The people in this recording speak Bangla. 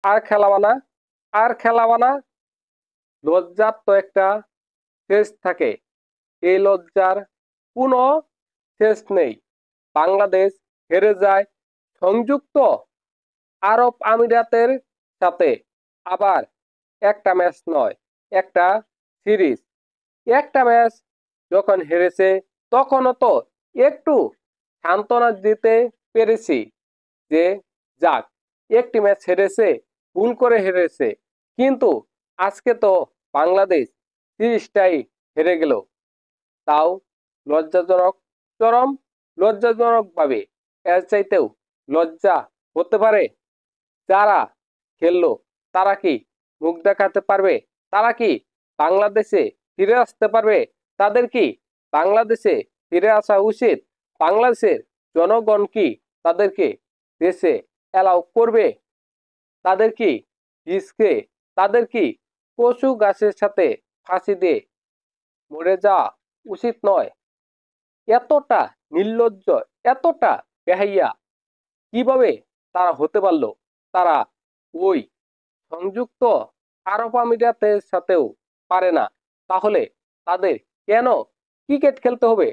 আর খেলাবা না, আর খেলাবা না। লজ্জার তো একটা শেষ থাকে, এই লজ্জার কোনো শেষ নেই। বাংলাদেশ হেরে যায় সংযুক্ত আরব আমিরাতের সাথে। আবার একটা ম্যাচ নয়, একটা সিরিজ। একটা ম্যাচ যখন হেরেছে তখনও তো একটু সান্ত্বনা দিতে পেরেছি যে যাক, একটি ম্যাচ হেরেছে, ভুল করে হেরেছে। কিন্তু আজকে তো বাংলাদেশ সিরিজটাই হেরে গেল, তাও লজ্জাজনক, চরম লজ্জাজনক ভাবে। এর চাইতেও লজ্জা হতে পারে? যারা খেললো তারা কি মুখ দেখাতে পারবে? তারা কি বাংলাদেশে ফিরে আসতে পারবে? তাদের কি বাংলাদেশে ফিরে আসা উচিত? বাংলাদেশের জনগণ কি তাদেরকে দেশে অ্যালাউ করবে? তাদের কি রিস্কে, তাদের কি কচু গাছের সাথে ফাঁসি দিয়ে মরে যাওয়া উচিত নয়? এতটা নির্লজ্জ, এতটা বেহাইয়া কিভাবে তারা হতে পারলো? তারা ওই সংযুক্ত আরব আমিরাতের সাথেও পারে না, তাহলে তাদের কেন ক্রিকেট খেলতে হবে?